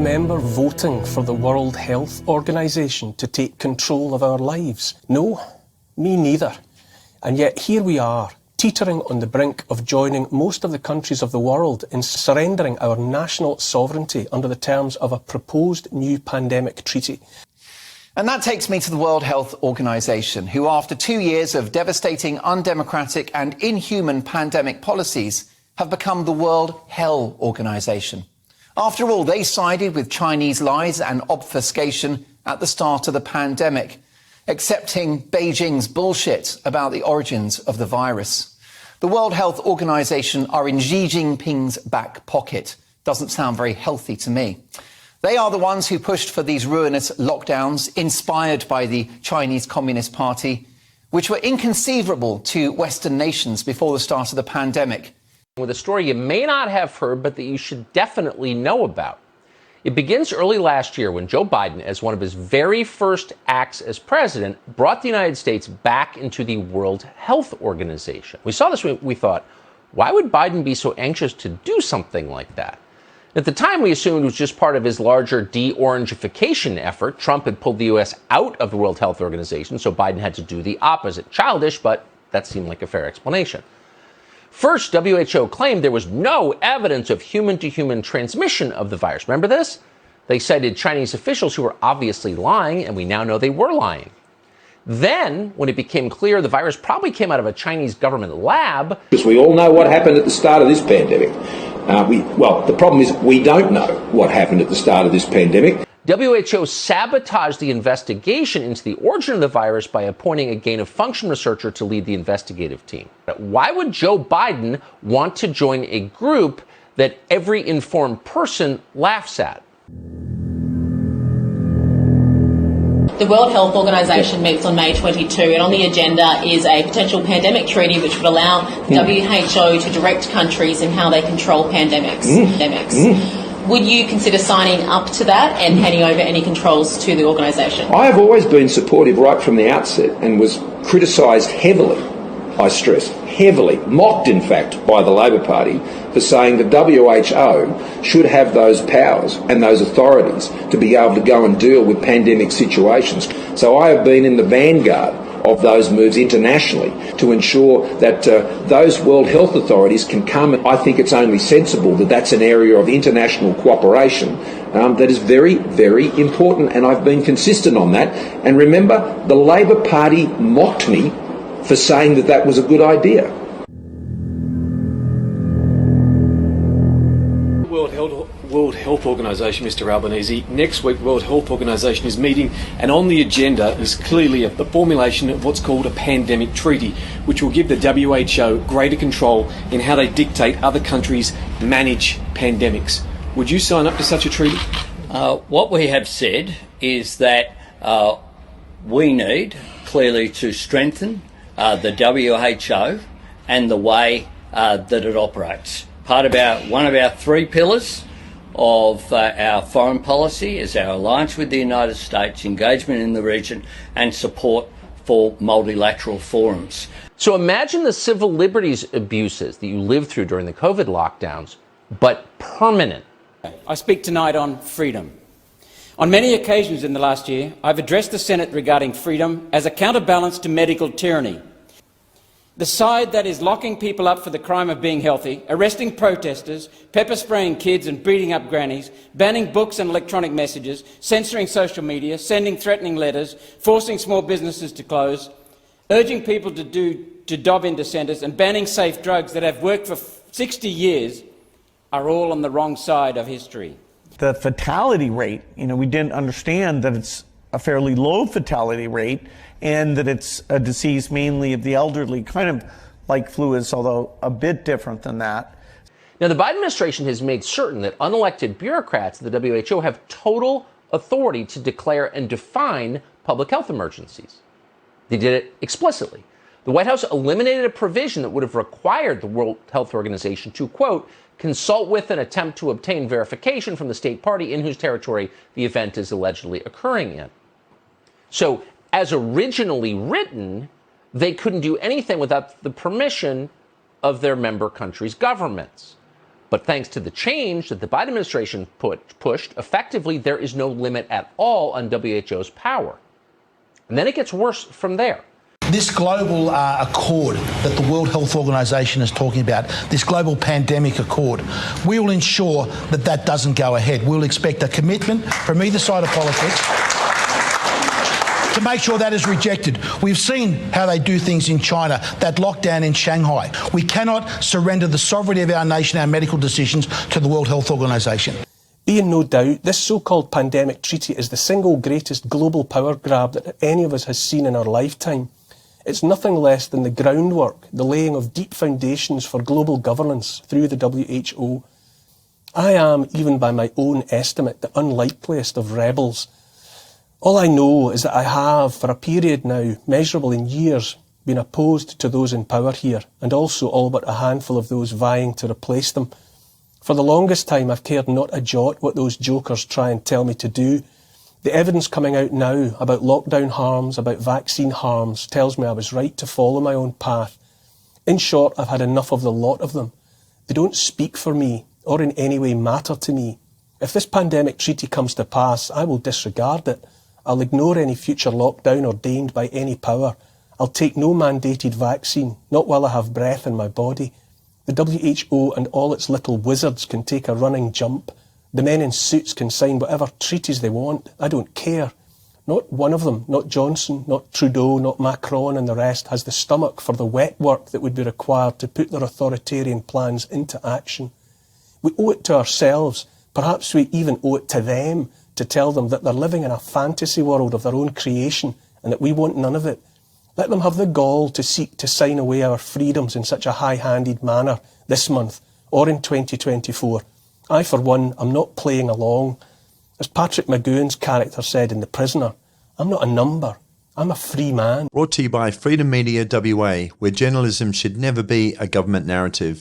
remember voting for the World Health Organization to take control of our lives? No, me neither. And yet here we are, teetering on the brink of joining most of the countries of the world in surrendering our national sovereignty under the terms of a proposed new pandemic treaty. And that takes me to the World Health Organization, who after 2 years of devastating, undemocratic and inhuman pandemic policies have become the World Hell Organization. After all, they sided with Chinese lies and obfuscation at the start of the pandemic, accepting Beijing's bullshit about the origins of the virus. The World Health Organization are in Xi Jinping's back pocket. Doesn't sound very healthy to me. They are the ones who pushed for these ruinous lockdowns, inspired by the Chinese Communist Party, which were inconceivable to Western nations before the start of the pandemic. With a story you may not have heard, but that you should definitely know about. It begins early last year when Joe Biden, as one of his very first acts as president, brought the United States back into the World Health Organization. We saw this, we thought, why would Biden be so anxious to do something like that? At the time, we assumed it was just part of his larger de-orangification effort. Trump had pulled the U.S. out of the World Health Organization, so Biden had to do the opposite. Childish, but that seemed like a fair explanation. First, WHO claimed there was no evidence of human-to-human transmission of the virus. Remember this? They cited Chinese officials who were obviously lying, and we now know they were lying. Then, when it became clear the virus probably came out of a Chinese government lab... Because we all know what happened at the start of this pandemic. The problem is we don't know what happened at the start of this pandemic. WHO sabotaged the investigation into the origin of the virus by appointing a gain-of-function researcher to lead the investigative team. Why would Joe Biden want to join a group that every informed person laughs at? The World Health Organization meets on May 22, and on the agenda is a potential pandemic treaty which would allow WHO to direct countries in how they control pandemics. Would you consider signing up to that and handing over any controls to the organisation? I have always been supportive right from the outset and was criticised heavily, I stress, heavily, mocked in fact by the Labor Party for saying the WHO should have those powers and those authorities to be able to go and deal with pandemic situations. So I have been in the vanguard of those moves internationally to ensure that those World Health authorities can come. I think it's only sensible that that's an area of international cooperation that is very, very important, and I've been consistent on that. And remember, the Labor Party mocked me for saying that that was a good idea. World Health Organization, Mr. Albanese. Next week, World Health Organization is meeting, and on the agenda is clearly the formulation of what's called a pandemic treaty, which will give the WHO greater control in how they dictate other countries manage pandemics. Would you sign up to such a treaty? What we have said is that we need clearly to strengthen the WHO and the way that it operates. One of our three pillars of our foreign policy is our alliance with the United States, engagement in the region, and support for multilateral forums. So imagine the civil liberties abuses that you lived through during the COVID lockdowns, but permanent. I speak tonight on freedom. On many occasions in the last year, I've addressed the Senate regarding freedom as a counterbalance to medical tyranny. The side that is locking people up for the crime of being healthy, arresting protesters, pepper spraying kids and beating up grannies, banning books and electronic messages, censoring social media, sending threatening letters, forcing small businesses to close, urging people to dob into centres and banning safe drugs that have worked for 60 years are all on the wrong side of history. The fatality rate, we didn't understand that it's a fairly low fatality rate and that it's a disease mainly of the elderly, kind of like flu is, although a bit different than that. Now, the Biden administration has made certain that unelected bureaucrats at the WHO have total authority to declare and define public health emergencies. They did it explicitly. The White House eliminated a provision that would have required the World Health Organization to, quote, consult with and attempt to obtain verification from the state party in whose territory the event is allegedly occurring in. So, as originally written, they couldn't do anything without the permission of their member countries' governments. But thanks to the change that the Biden administration pushed, effectively there is no limit at all on WHO's power. And then it gets worse from there. This global accord that the World Health Organization is talking about, this global pandemic accord, we will ensure that that doesn't go ahead. We'll expect a commitment from either side of politics to make sure that is rejected. We've seen how they do things in China, that lockdown in Shanghai. We cannot surrender the sovereignty of our nation, our medical decisions, to the World Health Organization. Be in no doubt, this so-called pandemic treaty is the single greatest global power grab that any of us has seen in our lifetime. It's nothing less than the groundwork, the laying of deep foundations for global governance through the WHO. I am, even by my own estimate, the unlikeliest of rebels. All I know is that I have, for a period now, measurable in years, been opposed to those in power here, and also all but a handful of those vying to replace them. For the longest time, I've cared not a jot what those jokers try and tell me to do. The evidence coming out now about lockdown harms, about vaccine harms, tells me I was right to follow my own path. In short, I've had enough of the lot of them. They don't speak for me, or in any way matter to me. If this pandemic treaty comes to pass, I will disregard it. I'll ignore any future lockdown ordained by any power. I'll take no mandated vaccine, not while I have breath in my body. The WHO and all its little wizards can take a running jump. The men in suits can sign whatever treaties they want. I don't care. Not one of them, not Johnson, not Trudeau, not Macron and the rest, has the stomach for the wet work that would be required to put their authoritarian plans into action. We owe it to ourselves, perhaps we even owe it to them, to tell them that they're living in a fantasy world of their own creation and that we want none of it. Let them have the gall to seek to sign away our freedoms in such a high-handed manner this month or in 2024. I, for one, am not playing along. As Patrick McGowan's character said in The Prisoner, I'm not a number, I'm a free man. Brought to you by Freedom Media WA, where journalism should never be a government narrative.